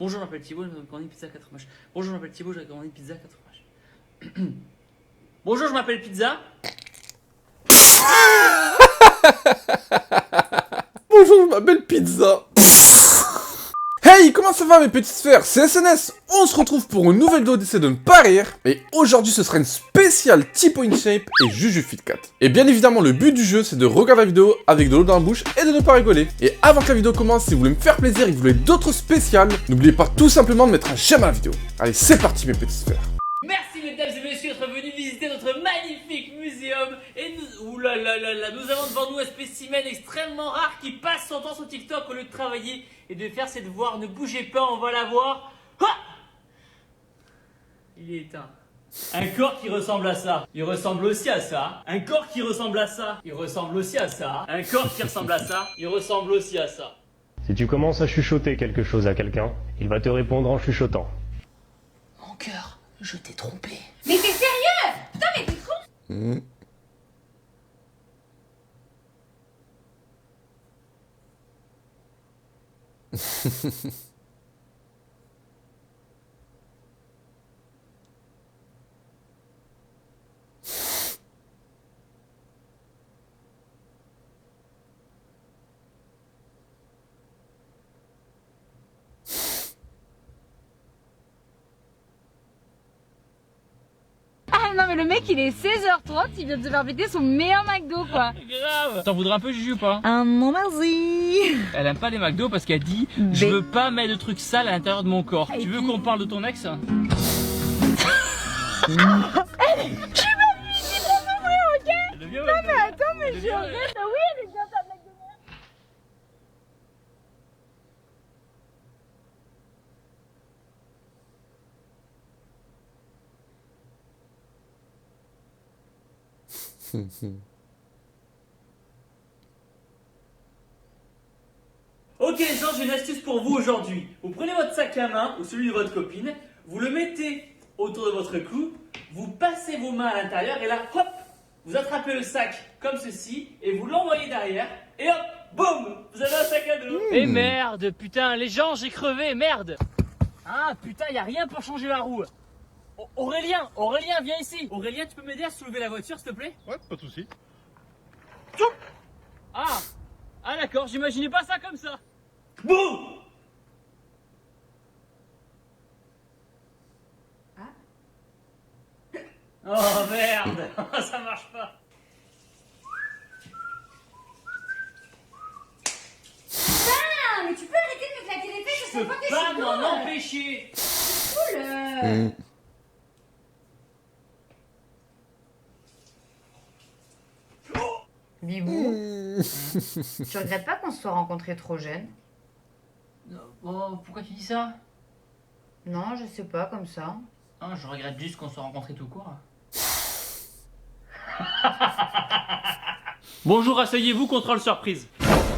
Bonjour, je m'appelle Thibaut, j'ai commandé une pizza à 4 fromages. Bonjour, je m'appelle Thibaut, j'ai commandé une pizza à 4 fromages. Bonjour, je m'appelle Pizza. Bonjour, je m'appelle Pizza. Hey, comment ça va mes petites sphères? C'est SNS. On se retrouve pour une nouvelle vidéo d'essai de ne pas rire. Et aujourd'hui, ce sera une spéciale Tipo InShape et Juju FitCat. Et bien évidemment, le but du jeu, c'est de regarder la vidéo avec de l'eau dans la bouche et de ne pas rigoler. Et avant que la vidéo commence, si vous voulez me faire plaisir et que vous voulez d'autres spéciales, n'oubliez pas tout simplement de mettre un j'aime à la vidéo. Allez, c'est parti mes petites sphères. Merci mesdames et messieurs d'être venus visiter notre magnifique muséum. Et nous, oulalalala, nous avons devant nous un spécimen extrêmement rare qui passe son temps sur TikTok au lieu de travailler et de faire ses devoirs. Ne bougez pas, on va la voir. Ah, il est éteint. Un corps qui ressemble à ça. Il ressemble aussi à ça. Un corps qui ressemble à ça. Il ressemble aussi à ça. Un corps qui ressemble à ça. Il ressemble aussi à ça. Si tu commences à chuchoter quelque chose à quelqu'un, il va te répondre en chuchotant. Mon cœur, je t'ai trompé. Mais t'es sérieux? Putain, mais t'es con! Ah non mais le mec il est 16h30, il vient de se faire péter son meilleur McDo quoi. Grave. T'en voudrais un peu Juju ou pas? Non merci. Elle aime pas les McDo parce qu'elle dit je veux pas mettre de trucs sales à l'intérieur de mon corps. Tu veux qu'on parle de ton ex? Je suis pas venue ici pour m'ouvrir, ok? Non mais attends mais je rêve. Ah oui elle est bien ta blague de merde. Ok les gens, j'ai une astuce pour vous aujourd'hui. Vous prenez votre sac à main ou celui de votre copine, vous le mettez autour de votre cou, vous passez vos mains à l'intérieur et là, hop, vous attrapez le sac comme ceci et vous l'envoyez derrière et hop, boum, vous avez un sac à dos. Et merde, putain, les gens, j'ai crevé, merde. Ah putain, y a rien pour changer la roue. Aurélien, viens ici. Aurélien, tu peux m'aider à soulever la voiture s'il te plaît? Ouais, pas de soucis. Ah d'accord, j'imaginais pas ça comme ça. Boum. Oh merde, ça marche pas. Ah mais tu peux arrêter de me claquer les fesses à Je chaque peux fois que je pas suis m'en drôle. empêcher. Cool. Bibou, tu regrettes pas qu'on se soit rencontrés trop jeunes? Oh, pourquoi tu dis ça? Non, je sais pas, comme ça. Ah, je regrette juste qu'on soit rencontrés tout court. Bonjour, asseyez-vous, contrôle surprise.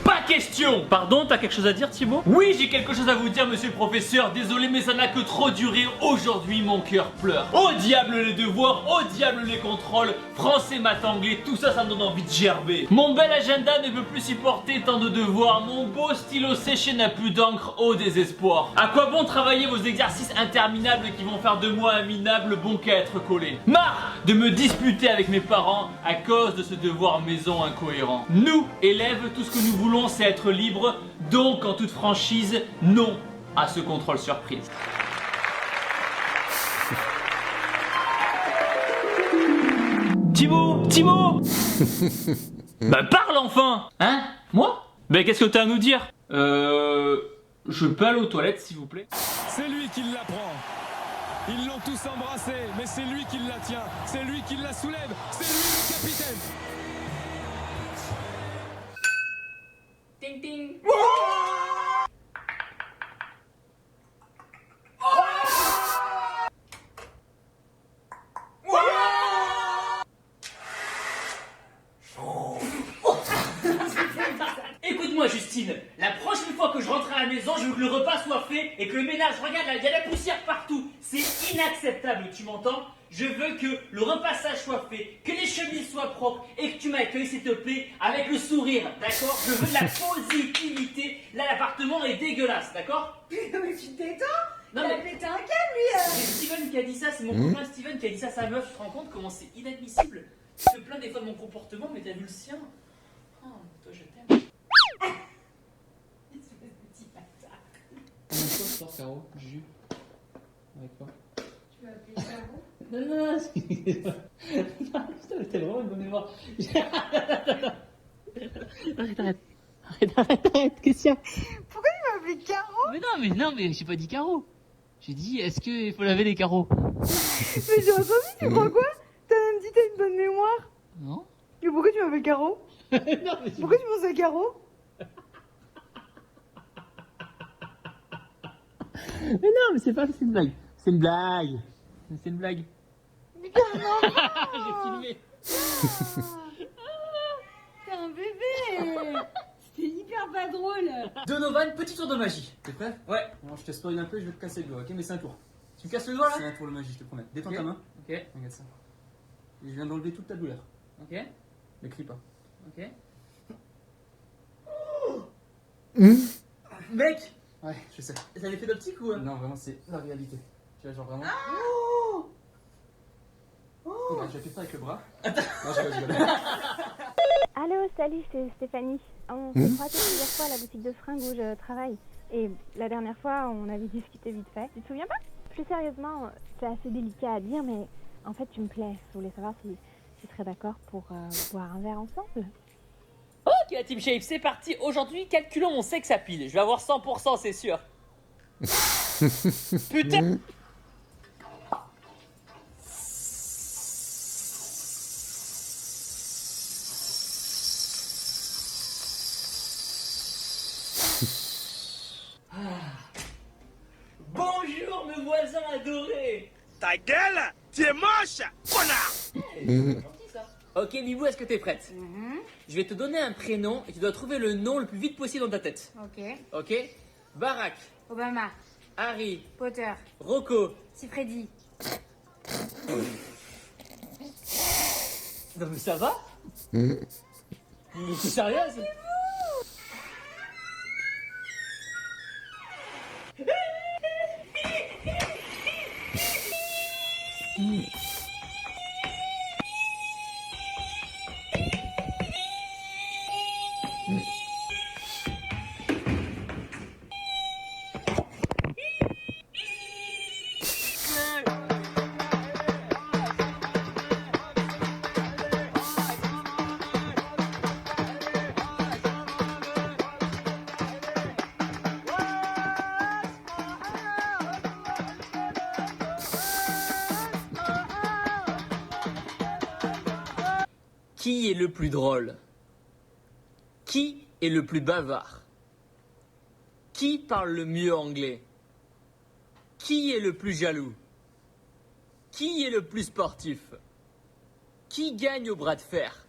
Pas question. Pardon, t'as quelque chose à dire Thibaut? Oui, j'ai quelque chose à vous dire monsieur le professeur. Désolé mais ça n'a que trop duré. Aujourd'hui mon cœur pleure. Au diable les devoirs, au diable les contrôles. Français, maths, anglais, tout ça, ça me donne envie de gerber. Mon bel agenda ne peut plus supporter tant de devoirs. Mon beau stylo séché n'a plus d'encre, au désespoir. À quoi bon travailler vos exercices interminables qui vont faire de moi un minable bon qu'à être collé? Marre de me disputer avec mes parents à cause de ce devoir maison incohérent. Nous, élèves, tout ce que nous voulons c'est être libres, donc en toute franchise, non à ce contrôle surprise. Thibaut Bah parle enfin. Hein? Moi? Bah qu'est-ce que t'as à nous dire? Je peux aller aux toilettes s'il vous plaît? C'est lui qui la prend. Ils l'ont tous embrassé, mais c'est lui qui la tient. C'est lui qui la soulève. C'est lui le capitaine. Ting ting. Écoute-moi Justine, la prochaine fois que je rentre à la maison, je veux que le repas soit fait et que le ménage, regarde là, il y a de la poussière partout. C'est inacceptable, tu m'entends? Je veux que le repassage soit fait, que les chemises soient propres et que tu m'accueilles, s'il te plaît, avec le sourire, d'accord? Je veux de la positivité. Là, l'appartement est dégueulasse, d'accord? Mais tu te détends. Non, Il a mais pété un câble, lui. c'est Steven qui a dit ça, c'est mon copain Steven qui a dit ça à sa meuf. Tu te rends compte comment c'est inadmissible? Je te plains des fois de mon comportement, mais t'as vu le sien? Oh, toi, je t'aime. Espèce de petit bâtard. Comment ça, ce soir, Caro, Juju? Avec quoi? Tu vas appeler Caro? Non, non, non, putain, t'as vraiment une bonne mémoire. Arrête, qu'est-ce qu'il y a? Pourquoi tu m'as appelé Caro? Mais non, mais j'ai pas dit carreaux. J'ai dit, est-ce qu'il faut laver les carreaux? Mais j'ai entendu, tu crois quoi? T'as même dit t'as une bonne mémoire. Non? Mais pourquoi tu m'appelles Caro? Non, mais Pourquoi tu penses à Caro? Mais non, mais c'est pas, c'est une blague. C'est une blague. C'est une blague. Mais carrément. J'ai filmé. T'es un bébé. C'était hyper pas drôle. Donovan, petit tour de magie. T'es prêt? Ouais. Alors je te spoil un peu, je vais te casser le doigt, ok? Mais c'est un tour. Tu me casses le doigt là? C'est un tour de magie, je te promets. Détends ta main. Ok. Regarde ça. Et je viens d'enlever toute ta douleur. Ok. Ne crie pas. Ok. Mec! Ouais, je sais. C'est un effet d'optique ou? Non, vraiment, c'est la réalité. Tu vois, genre vraiment. Regarde, j'appuie pas avec le bras. Attends. Non, je rigole. Allô, salut, c'est Stéphanie. On s'est croisés plusieurs fois à la boutique de fringues où je travaille. Et la dernière fois, on avait discuté vite fait. Tu te souviens pas? Plus sérieusement, c'est assez délicat à dire, mais en fait, tu me plais. Je voulais savoir si tu serais d'accord pour boire un verre ensemble. Ok, la Team Shape, c'est parti. Aujourd'hui, calculons mon sexe à pile. Je vais avoir 100%, c'est sûr. Putain! Bonjour, mes voisins adorés. Ta gueule, tu es moche, connard. Ok, Mibou, est-ce que t'es prête? Je vais te donner un prénom et tu dois trouver le nom le plus vite possible dans ta tête. Ok. Ok? Barack, Obama, Harry, Potter, Rocco. Sifredi. Non mais ça va? Mais c'est sérieux? Qui est le plus drôle? Qui est le plus bavard? Qui parle le mieux anglais? Qui est le plus jaloux? Qui est le plus sportif? Qui gagne au bras de fer?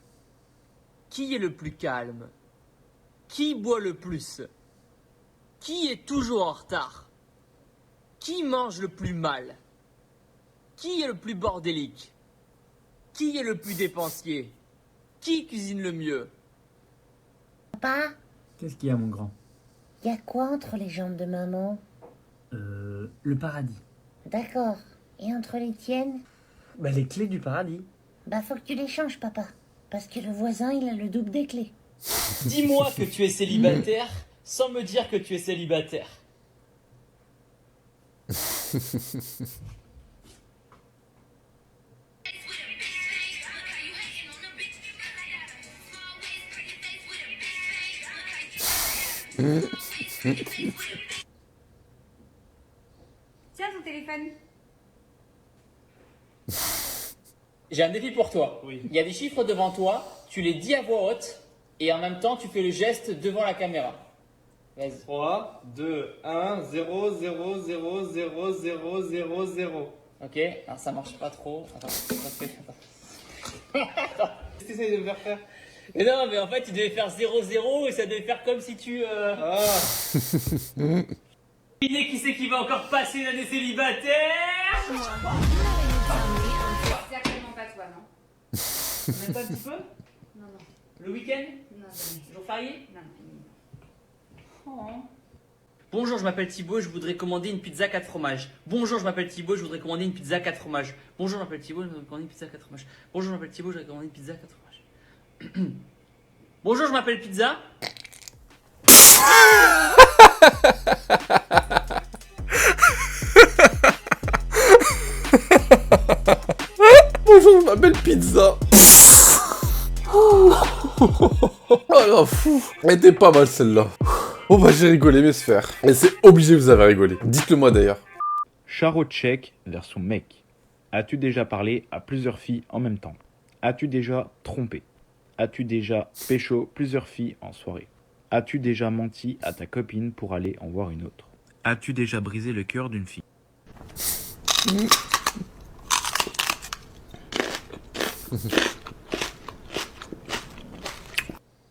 Qui est le plus calme? Qui boit le plus? Qui est toujours en retard? Qui mange le plus mal? Qui est le plus bordélique? Qui est le plus dépensier? Qui cuisine le mieux? Papa, Qu'est-ce qu'il y a, mon grand? y a quoi entre les jambes de maman? Le paradis. D'accord. Et entre les tiennes? Bah, les clés du paradis. Bah faut que tu les changes, papa. Parce que le voisin, il a le double des clés. Dis-moi que tu es célibataire sans me dire que tu es célibataire. Tiens ton téléphone. J'ai un défi pour toi. Oui. Il y a des chiffres devant toi, tu les dis à voix haute et en même temps tu fais le geste devant la caméra. Vas-y. 3, 2, 1, 0, 0, 0, 0, 0, 0, 0. Ok, alors ça marche pas trop. Attends. Qu'est-ce que tu essayes de me faire faire? Mais non, mais en fait tu devais faire 0-0 et ça devait faire comme si tu... Ah. Qui c'est qui va encore passer l'année célibataire? Même pas un petit peu? Non, non. Le week-end? Non, jamais. Jour férié? Non, non. Oh. Bonjour, je m'appelle Thibaut, je voudrais commander une pizza 4 fromages. Bonjour, je m'appelle Thibaut, je voudrais commander une pizza 4 fromages. Bonjour, je m'appelle Thibaut, je voudrais commander une pizza 4 fromages. Bonjour, je m'appelle Thibaut, je voudrais commander une pizza 4 fromages. Bonjour, je m'appelle Pizza. Bonjour, je m'appelle Pizza. Oh la fou. Elle était pas mal celle-là. Oh bah j'ai rigolé mes sphères. Et c'est obligé vous avez rigolé. Dites-le moi d'ailleurs. Charo tchèque vers son mec. As-tu déjà parlé à plusieurs filles en même temps? As-tu déjà trompé? As-tu déjà pécho plusieurs filles en soirée? As-tu déjà menti à ta copine pour aller en voir une autre? As-tu déjà brisé le cœur d'une fille?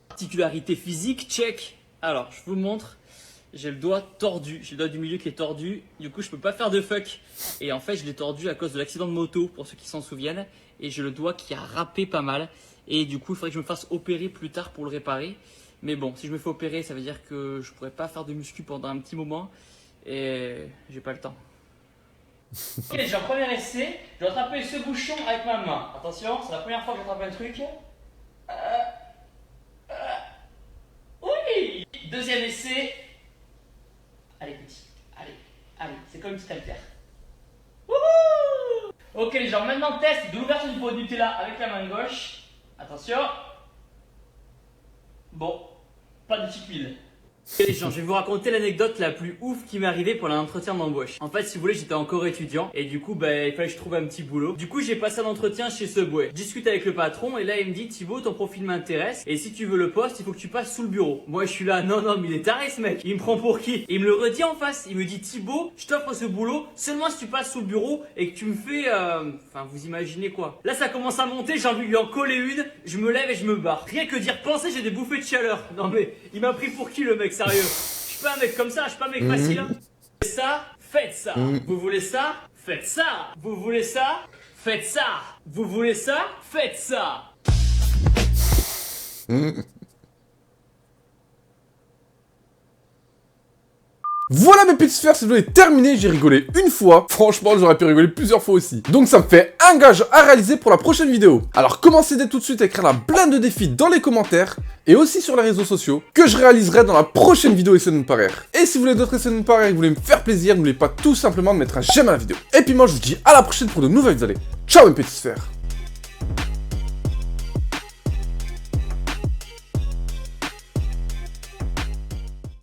Particularité physique, check. Alors, je vous montre. J'ai le doigt tordu. J'ai le doigt du milieu qui est tordu. Du coup, je peux pas faire de fuck. Et en fait, je l'ai tordu à cause de l'accident de moto, pour ceux qui s'en souviennent. Et j'ai le doigt qui a râpé pas mal. Et du coup, il faudrait que je me fasse opérer plus tard pour le réparer. Mais bon, si je me fais opérer, ça veut dire que je pourrais pas faire de muscu pendant un petit moment. Et j'ai pas le temps. Ok, j'ai un premier essai. Je vais attraper ce bouchon avec ma main. Attention, c'est la première fois que j'attrape un truc. Oui. Deuxième essai. Allez, petit. Allez. C'est comme une petite haltère. Ok, les gens, maintenant test de l'ouverture du pot de Nutella avec la main gauche. Attention. Bon, pas de cheat meal. Les gens, je vais vous raconter l'anecdote la plus ouf qui m'est arrivée pour l'entretien d'embauche. En fait, si vous voulez, j'étais encore étudiant et du coup, il fallait que je trouve un petit boulot. Du coup, j'ai passé un entretien chez Subway. Je discute avec le patron et là, il me dit Thibaut, ton profil m'intéresse et si tu veux le poste, il faut que tu passes sous le bureau. Moi, je suis là, non, mais il est taré ce mec. Il me prend pour qui? Et il me le redit en face. Il me dit Thibaut, je t'offre ce boulot seulement si tu passes sous le bureau et que tu me fais, enfin, vous imaginez quoi? Là, ça commence à monter. J'ai envie de lui en coller une. Je me lève et je me barre. Rien que dire penser, j'ai des bouffées de chaleur. Non mais, il m'a pris pour qui le mec, sérieux? Je suis pas un mec comme ça, je suis pas un mec facile. Hein. Ça, faites ça. Vous voulez ça? Faites ça. Vous voulez ça? Faites ça. Vous voulez ça? Faites ça. Voilà mes petites sphères, cette vidéo est terminée, j'ai rigolé une fois. Franchement, j'aurais pu rigoler plusieurs fois aussi. Donc ça me fait un gage à réaliser pour la prochaine vidéo. Alors commencez dès tout de suite à écrire la blinde de défis dans les commentaires et aussi sur les réseaux sociaux que je réaliserai dans la prochaine vidéo Essai de ne pas rire. Et si vous voulez d'autres essais de ne pas rire et que vous voulez me faire plaisir, n'oubliez pas tout simplement de mettre un j'aime à la vidéo. Et puis moi je vous dis à la prochaine pour de nouvelles vidéos. Ciao mes petites sphères.